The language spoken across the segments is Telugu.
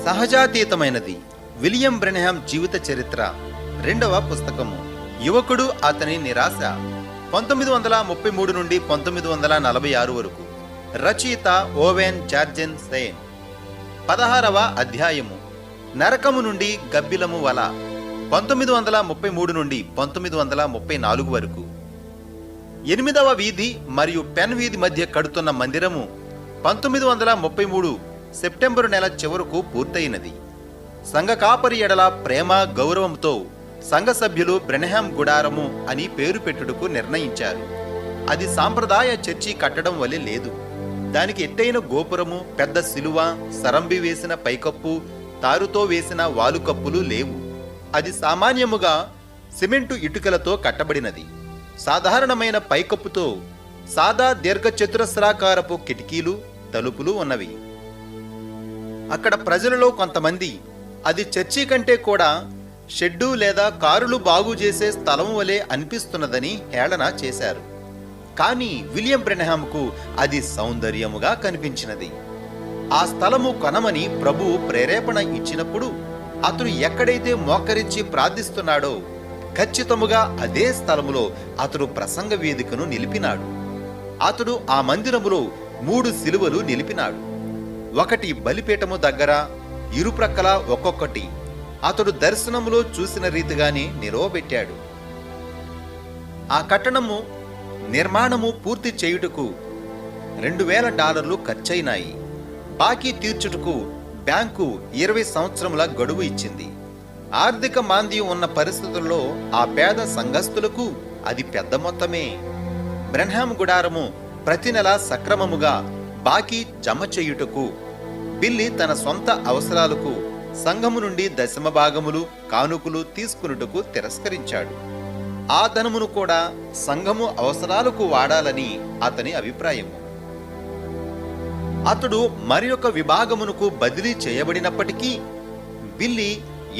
సహజాతీతమైనది. విలియం బ్రెన్హామ్ జీవిత చరిత్ర 2వ పుస్తకము. యువకుడు, అతని నిరాశ. 1933 నుండి 1946 వరకు. రచయిత ఓవెన్ జార్జెన్ సెయిన్. 16వ అధ్యాయము. నరకము నుండి గబ్బిలము వల. 1933 నుండి 1934 వరకు. 8వ వీధి మరియు పెన్ వీధి మధ్య కడుతున్న మందిరము 1933 సెప్టెంబరు నెల చివరకు పూర్తయినది. సంఘ కాపరి ఎడల ప్రేమ గౌరవంతో సంఘ సభ్యులు బ్రెన్హామ్ గుడారము అని పేరు పెట్టుటకు నిర్ణయించారు. అది సాంప్రదాయ చర్చి కట్టడం వలె లేదు. దానికి ఎత్తైన గోపురము, పెద్ద శిలువ, సరంబి వేసిన పైకప్పు, తారుతో వేసిన వాలుకప్పులు లేవు. అది సామాన్యముగా సిమెంటు ఇటుకలతో కట్టబడినది. సాధారణమైన పైకప్పుతో సాదా దీర్ఘచతురస్రాకారపు కిటికీలు, తలుపులు ఉన్నవి. అక్కడ ప్రజలలో కొంతమంది అది చర్చి కంటే కూడా షెడ్డు లేదా కారులు బాగు చేసే స్థలం వలె అనిపిస్తున్నదని హేళన చేశారు. కానీ విలియం బ్రెన్హామ్కు అది సౌందర్యముగా కనిపించినది. ఆ స్థలము కొనమని ప్రభువు ప్రేరేపణ ఇచ్చినప్పుడు అతడు ఎక్కడైతే మోకరించి ప్రార్థిస్తున్నాడో ఖచ్చితముగా అదే స్థలములో అతడు ప్రసంగ వేదికను నిలిపినాడు. అతడు ఆ మందిరములో 3 శిలువలు నిలిపినాడు. ఒకటి బలిపీఠము దగ్గర, ఇరుప్రక్కల ఒక్కొక్కటి. అతడు దర్శనములో చూసిన రీతిగానే నిలవబెట్టాడు. ఆ కట్టడము నిర్మాణము పూర్తి చేయుటకు $2,000 ఖర్చయినాయి. బాకీ తీర్చుటకు బ్యాంకు 20 సంవత్సరముల గడువు ఇచ్చింది. ఆర్థిక మాంద్యం ఉన్న పరిస్థితుల్లో ఆ పేద సంఘస్థులకు అది పెద్ద మొత్తమే. బ్రెన్హామ్ గుడారము ప్రతి నెల సక్రమముగా బాకీ జమ చేయుటకు బిల్లీ తన సొంత అవసరాలకు సంఘము నుండి దశమ భాగములు, కానుకలు తీసుకునుటకు తిరస్కరించాడు. ఆ ధనమును కూడా సంఘము అవసరాలకు వాడాలని అతని అభిప్రాయము. అతడు మరియొక విభాగమునకు బదిలీ చేయబడినప్పటికీ బిల్లీ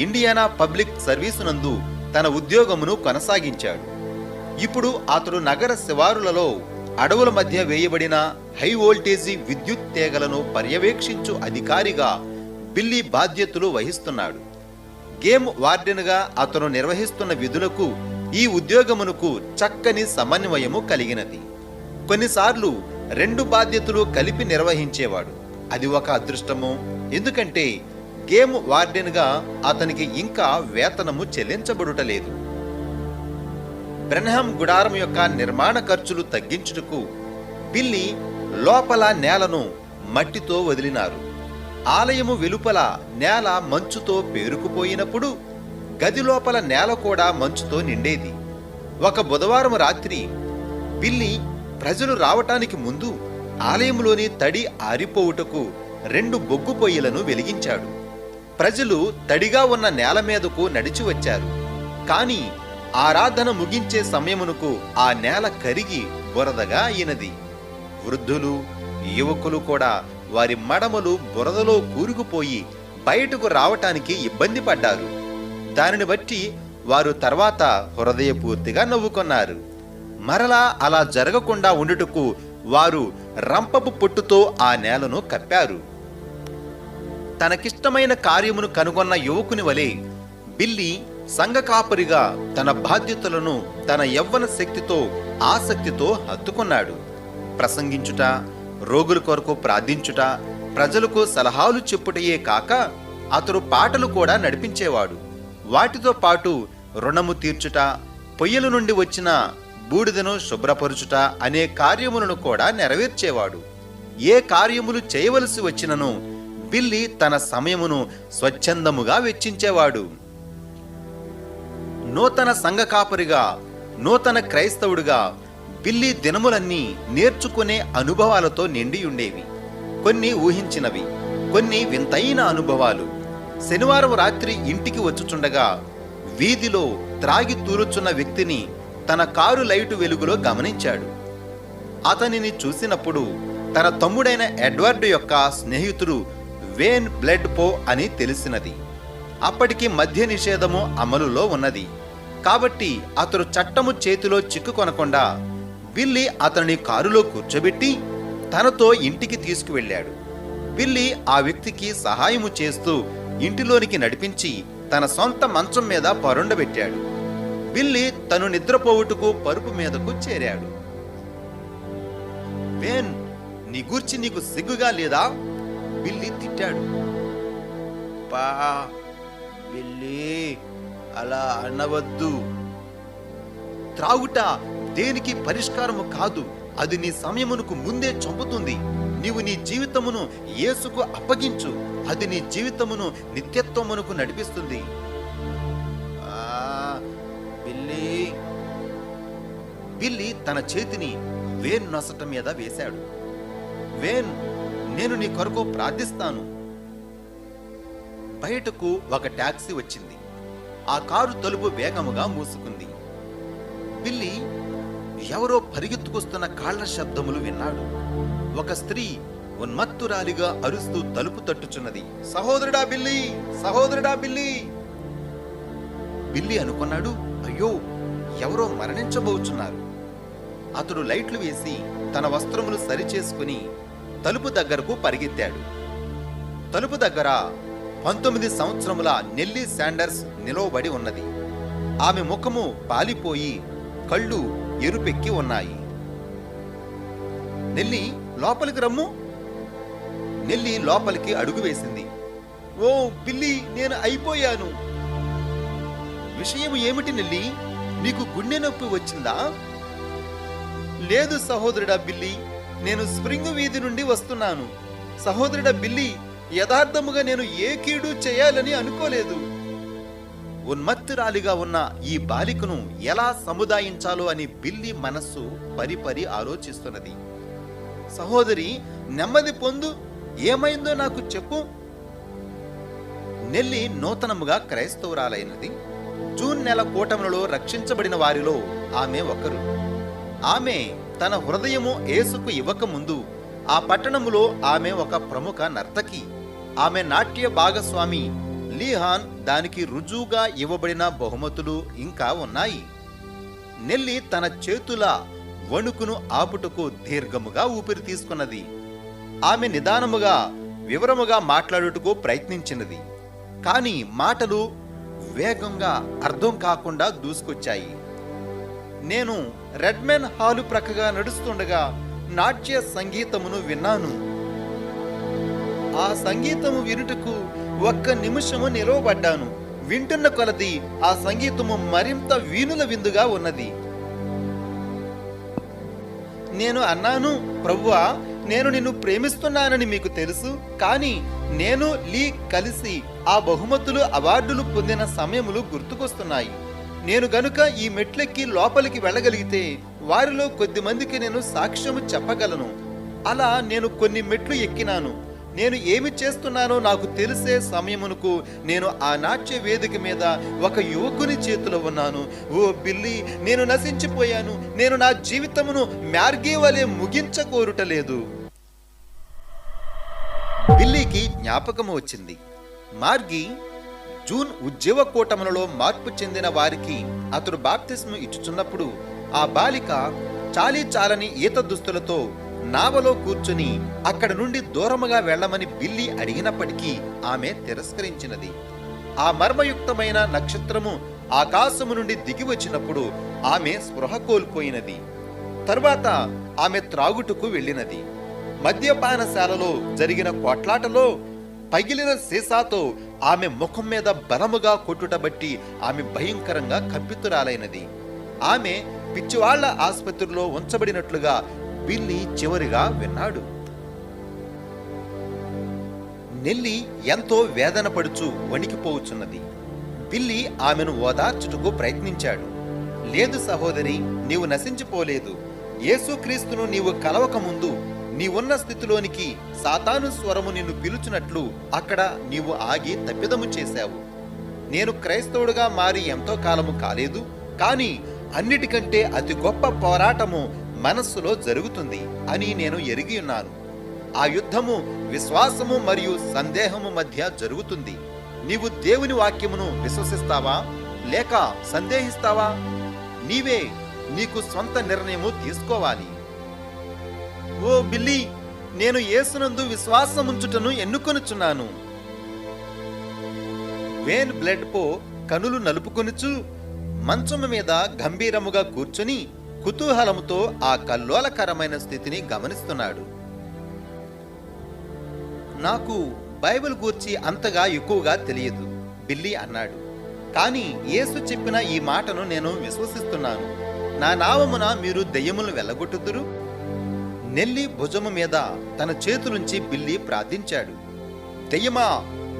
ఇండియానా పబ్లిక్ సర్వీసునందు తన ఉద్యోగమును కొనసాగించాడు. ఇప్పుడు అతడు నగర శివారులలో అడవుల మధ్య వేయబడిన హై వోల్టేజీ విద్యుత్ తీగలను పర్యవేక్షించు అధికారిగా బిల్లీ బాధ్యతలు వహిస్తున్నాడు. గేమ్ వార్డెన్గా అతను నిర్వహిస్తున్న విధులకు ఈ ఉద్యోగమునకు చక్కని సమన్వయము కలిగినది. కొన్నిసార్లు 2 బాధ్యతలు కలిపి నిర్వహించేవాడు. అది ఒక అదృష్టము. ఎందుకంటే గేమ్ వార్డెన్గా అతనికి ఇంకా వేతనము చెల్లించబడుటలేదు. బ్రెన్హామ్ గుడారం యొక్క నిర్మాణ ఖర్చులు తగ్గించుటకు బిల్లీ లోపల నేలను మట్టితో వదిలినారు. ఆలయము వెలుపల నేల మంచుతో పేరుకుపోయినప్పుడు గది లోపల నేల కూడా మంచుతో నిండేది. ఒక బుధవారం రాత్రి బిల్లీ ప్రజలు రావటానికి ముందు ఆలయంలోని తడి ఆరిపోవుటకు 2 బొగ్గు పొయ్యిలను వెలిగించాడు. ప్రజలు తడిగా ఉన్న నేల మీదకు నడిచి వచ్చారు. కాని ఆరాధన ముగించే సమయమునకు ఆ నేల కరిగి బురదగా అయినది. వృద్ధులు, యువకులు కూడా వారి మడమలు బురదలో కూరుకుపోయి బయటకు రావటానికి ఇబ్బంది పడ్డారు. దానిని బట్టి వారు తర్వాత హృదయపూర్తిగా నవ్వుకున్నారు. మరలా అలా జరగకుండా ఉండుటకు వారు రంపపు పొట్టుతో ఆ నేలను కప్పారు. తనకిష్టమైన కార్యమును కనుగొన్న యువకుని వలె బిల్లీ సంఘ కాపరిగా తన బాధ్యతలను తన యవ్వన శక్తితో, ఆసక్తితో హత్తుకున్నాడు. ప్రసంగించుట, రోగుల కొరకు ప్రార్థించుట, ప్రజలకు సలహాలు చెప్పుటయే కాక అతడు పాటలు కూడా నడిపించేవాడు. వాటితో పాటు రుణము తీర్చుట, పొయ్యిల నుండి వచ్చిన బూడిదను శుభ్రపరుచుట అనే కార్యములను కూడా నెరవేర్చేవాడు. ఏ కార్యములు చేయవలసి వచ్చినను బిల్లీ తన సమయమును స్వచ్ఛందముగా వెచ్చించేవాడు. నూతన సంఘ కాపరిగా, నూతన క్రైస్తవుడిగా బిల్లీ దినములన్నీ నేర్చుకునే అనుభవాలతో నిండియుండేవి. కొన్ని ఊహించినవి, కొన్ని వింతైన అనుభవాలు. శనివారం రాత్రి ఇంటికి వచ్చుచుండగా వీధిలో త్రాగి తూలుచున్న వ్యక్తిని తన కారు లైటు వెలుగులో గమనించాడు. అతనిని చూసినప్పుడు తన తమ్ముడైన ఎడ్వర్డ్ యొక్క స్నేహితుడు వేన్ బ్లడ్ పో అని తెలిసినది. అప్పటికి మద్య నిషేధము అమలులో ఉన్నది. కాబట్టి అతడు చట్టము చేతిలో చిక్కుకొనకుండా బిల్లీ అతని కారులో కూర్చోబెట్టి తనతో ఇంటికి తీసుకువెళ్ళాడు. బిల్లీ ఆ వ్యక్తికి సహాయము చేస్తూ ఇంటిలోనికి నడిపించి తన సొంత మంచం మీద పరుండబెట్టాడు. బిల్లీ తను నిద్రపోవుటకు పరుపు మీదకు చేరాడు. వేన్, నీ గూర్చి నీకు సిగ్గుగా లేదా? బిల్లీ తిట్టాడు. పా బిల్లీ, అలా అనవద్దు. త్రాగుట దేనికి పరిష్కారము కాదు. అది నీ సమయమునకు ముందే చంపుతుంది. నీవు నీ జీవితమును యేసుకు అప్పగించు. అది నీ జీవితమును నిత్యత్వమునకు నడిపిస్తుంది. బిల్లీ. బిల్లీ తన చేతిని వేన్ నొసట మీద వేశాడు. వేన్, నేను నీ కొరకు ప్రార్థిస్తాను. బయటకు ఒక టాక్సీ వచ్చింది. ఆ కారు తలుపు వేగముగా మూసుకుంది. బిల్లీ ఎవరో పరిగెత్తుకొస్తున్న కాళ్ల శబ్దములు విన్నాడు. ఒక స్త్రీ ఉన్మత్తురాలిగా అరుస్తూ తలుపు తట్టుచున్నది. సహోదరుడా బిల్లీ, సహోదరుడా బిల్లీ. బిల్లీ అనుకున్నాడు, అయ్యో, ఎవరో మరణించబోచున్నారు. అతడు లైట్లు వేసి తన వస్త్రములు సరిచేసుకుని తలుపు దగ్గరకు పరిగెత్తాడు. తలుపు దగ్గర 19 సంవత్సరముల నెల్లీ శాండర్స్ నిలవబడి ఉన్నది. ఆమె ముఖము పాలిపోయి కళ్ళు ఎరుపెక్కి ఉన్నాయి. నెల్లీ, లోపలికి రమ్ము. నెల్లీ లోపలికి అడుగు వేసింది. ఓ బిల్లీ, నేను అయిపోయాను. విషయం ఏమిటి నెల్లీ? నీకు గుండె నొప్పి వచ్చిందా? లేదు సహోదరుడా బిల్లీ, నేను స్ప్రింగ్ వీధి నుండి వస్తున్నాను. సహోదరుడా బిల్లీ, యథార్థముగా నేను ఏ కీడు చేయాలని అనుకోలేదు. ఉన్మత్తురాలిగా ఉన్న ఈ బాలికను ఎలా సముదాయించాలో అని బిల్లీ మనస్సు పరిపరి ఆలోచిస్తున్నది. సహోదరి, నెమ్మది పొందు. ఏమైందో నాకు చెప్పు. నెల్లీ నూతనముగా క్రైస్తవురాలైనది. జూన్ నెల కూటములలో రక్షించబడిన వారిలో ఆమె ఒకరు. ఆమె తన హృదయము యేసుకు ఇవ్వకముందు ఆ పట్టణములో ఆమె ఒక ప్రముఖ నర్తకి. ఆమె నాట్య భాగస్వామి లీహాన్ దానికి రుజువుగా ఇవ్వబడిన బహుమతులు ఇంకా ఉన్నాయి. నెల్లీ తన చేతుల వణుకును ఆపుటకు దీర్ఘముగా ఊపిరి తీసుకున్నది. ఆమె నిదానముగా వివరముగా మాట్లాడుటకు ప్రయత్నించినది. కాని మాటలు వేగంగా అర్థం కాకుండా దూసుకొచ్చాయి. నేను రెడ్మెన్ హాలు ప్రక్కగా నడుస్తుండగా నాట్య సంగీతమును విన్నాను. ఆ సంగీతము వినుటకు ఒక్క నిమిషము నిలవబడ్డాను. వింటున్న కొలది ఆ సంగీతము మరింత వీణుల విందుగా ఉన్నది. నేను అన్నాను, ప్రభువా, నేను నిన్ను ప్రేమిస్తున్నానని మీకు తెలుసు. కానీ నేను లీ కలిసి ఆ బహుమతులు అవార్డులు పొందిన సమయములు గుర్తుకొస్తున్నాయి. నేను గనుక ఈ మెట్లెక్కి లోపలికి వెళ్ళగలిగితే వారిలో కొద్ది మందికి నేను సాక్ష్యము చెప్పగలను. అలా నేను కొన్ని మెట్లు ఎక్కినాను. నేను ఏమి చేస్తున్నానో నాకు తెలిసే సమయమునకు నేను ఆ నాట్య వేదిక మీద ఒక యువకుని చేతిలో ఉన్నాను. ఓ బిల్లీ, నేను నశించిపోయాను. నేను నా జీవితమును మ్యార్గీ వలె ముగించకోరుటలేదు. బిల్లీకి జ్ఞాపకము వచ్చింది. మార్గీ జూన్ ఉద్యోగ కూటములలో మార్పు చెందిన వారికి అతడు బాప్తిస్ము ఇచ్చుచున్నప్పుడు ఆ బాలిక చాలీ చాలని ఈత దుస్తులతో నావలో కూర్చుని అక్కడ నుండి దూరముగా వెళ్లమని బిల్లీ అడిగినప్పటికీ ఆమె తిరస్కరించినది. ఆ మర్మయుక్తమైన నక్షత్రము ఆకాశము నుండి దిగి వచ్చినప్పుడు ఆమె స్పృహ కోల్పోయినది. తరువాత ఆమె త్రాగుటకు వెళ్ళినది. మద్యపానశాలలో జరిగిన కొట్లాటలో పగిలిన సీసాతో ఆమె ముఖం మీద బలముగా కొట్టుటబట్టి ఆమె భయంకరంగా కంపితురాలైనది. ఆమె పిచ్చివాళ్ల ఆసుపత్రిలో ఉంచబడినట్లుగా బిల్లీ చివరిగా విన్నాడు. నెల్లీ ఎంతో వేదన పడుచు వణికిపోవచ్చున్నది. బిల్లీ ఆమెను ఓదార్చుటకు ప్రయత్నించాడు. లేదు సహోదరి, నీవు నశించిపోలేదు. యేసుక్రీస్తును నీవు కలవక ముందు నీవున్న స్థితిలోనికి సాతాను స్వరము నిన్ను పిలుచున్నట్లు అక్కడ నీవు ఆగి తప్పిదము చేశావు. నేను క్రైస్తవుడుగా మారి ఎంతో కాలము కాలేదు. కానీ అన్నిటికంటే అతి గొప్ప పోరాటము మనస్సులో జరుగుతుంది అని నేను ఎరిగి ఉన్నాను. ఆ యుద్ధము విశ్వాసము మరియు సందేహము మధ్య జరుగుతుంది. నీవు దేవుని వాక్యమును విశ్వసిస్తావా లేక సందేహిస్తావా? నీవే నీకు స్వంత నిర్ణయము తీసుకోవాలి. ఓ బిల్లీ, నేను యేసునందు విశ్వాసముంచుటను ఎన్నుకొనుచున్నాను. వేన్ బ్లడ్ పో కనులు నలుపుకొనుచు మంచము మీద గంభీరముగా కూర్చుని కుతూహలముతో ఆ కల్లోలకరమైన స్థితిని గమనిస్తున్నాడు. నాకు బైబిల్ గూర్చి అంతగా ఎక్కువగా తెలియదు, బిల్లీ అన్నాడు. కానీ యేసు చెప్పిన ఈ మాటను నేను విశ్వసిస్తున్నాను. నా నామమున మీరు దెయ్యములను వెళ్ళగొట్టుదురు. నెల్లి భుజము మీద తన చేతులుంచి బిల్లీ ప్రార్థించాడు. దెయ్యమా,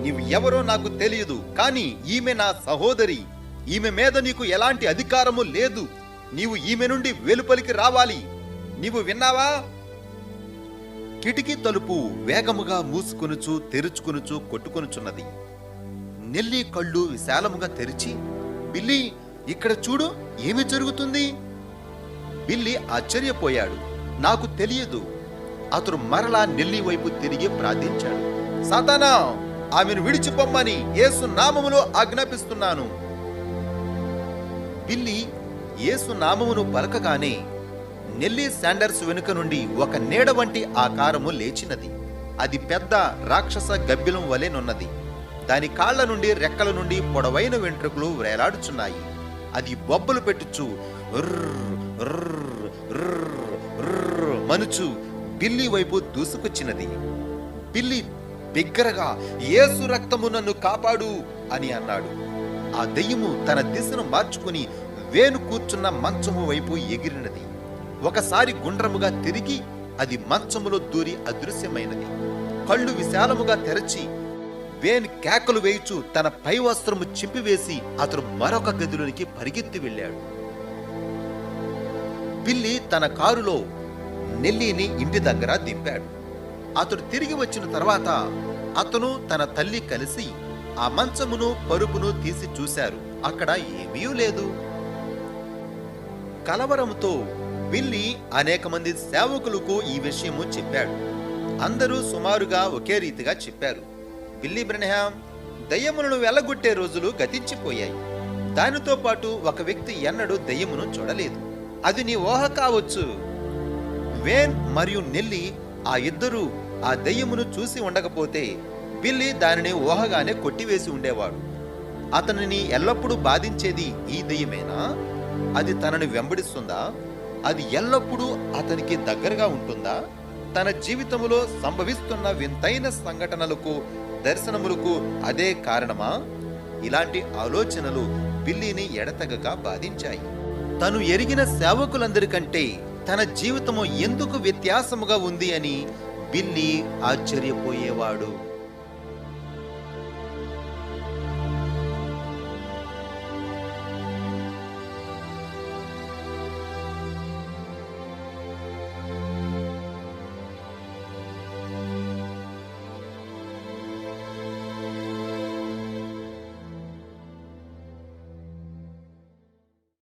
నీవు ఎవరో నాకు తెలియదు, కానీ ఈమె నా సహోదరి. ఈమె మీద నీకు ఎలాంటి అధికారము లేదు. నీవు ఈమె నుండి వెలుపలికి రావాలి. నీవు విన్నావా? కిటికీ తలుపు వేగముగా మూసుకొనుచు తెరుచుకొనుచు కొట్టుకొనుచున్నది. నెల్లి కళ్ళు విశాలముగా తెరిచి, బిల్లీ, ఇక్కడ చూడు, ఏమి జరుగుతుంది? బిల్లీ ఆశ్చర్యపోయాడు. నాకు తెలియదు. అతడు మరలా నెల్లి వైపు తిరిగి ప్రార్థించాడు. సాతానా, ఆమెను విడిచిపోమ్మని యేసు నామములో ఆజ్ఞాపిస్తున్నాను. బిల్లీ యేసు నామమును పలకగానే నెల్లీ శాండర్స్ వెనుక నుండి ఒక నీడ వంటి ఆకారము లేచినది. అది పెద్ద రాక్షస గబ్బిలం వలెనున్నది. దాని కాళ్ల నుండి రెక్కల నుండి పొడవైన వెంట్రుకలు వేలాడుచున్నాయి. అది బొబ్బలు పెట్టుచు మనుచు బిల్లీ వైపు దూసుకొచ్చినది. బిల్లీ బిగ్గరగా, యేసు రక్తము నన్ను కాపాడు అని అన్నాడు. ఆ దెయ్యము తన దిశను మార్చుకుని వేణు కూర్చున్న మంచము వైపు ఎగిరినది. ఒకసారి గుండ్రముగా తిరిగి అది మంచములో దూరి అదృశ్యమైనది. కళ్ళు విశాలముగా తెరచి వేన్ కేకలు వేయుచు తన పై వస్త్రము చింపివేసి అతడు మరొక గదిలోనికి పరిగెత్తి వెళ్ళాడు. బిల్లీ తన కారులో నెల్లీని ఇంటి దగ్గర దింపాడు. అతడు తిరిగి వచ్చిన తర్వాత అతను తన తల్లి కలిసి ఆ మంచమును పరుపును తీసి చూశారు. అక్కడ ఏమీ లేదు. కలవరముతో బిల్లీ అనేక మంది సేవకులకు ఈ విషయము చెప్పాడు. అందరూ సుమారుగా ఒకే రీతిగా చెప్పారు. బిల్లీ బ్రెన్హామ్, దయ్యములను వెళ్ళగొట్టే రోజులు గతించిపోయాయి. దానితో పాటు ఒక వ్యక్తి ఎన్నడూ దయ్యమును చూడలేదు. అది నీ ఊహ కావచ్చు. వేన్ మరియు నెల్లి ఆ ఇద్దరూ ఆ దయ్యమును చూసి ఉండకపోతే బిల్లీ దానిని ఊహగానే కొట్టివేసి ఉండేవాడు. అతనిని ఎల్లప్పుడూ బాధించేది ఈ దయ్యమేనా? అది తనని వెంబడిస్తుందా? అది ఎల్లప్పుడూ అతనికి దగ్గరగా ఉంటుందా? తన జీవితంలో సంభవిస్తున్న వింతైన సంఘటనలకు, దర్శనములకు అదే కారణమా? ఇలాంటి ఆలోచనలు బిల్లీని ఎడతెగక బాధించాయి. తను ఎరిగిన సేవకులందరికంటే తన జీవితము ఎందుకు వ్యత్యాసముగా ఉంది అని బిల్లీ ఆశ్చర్యపోయేవాడు.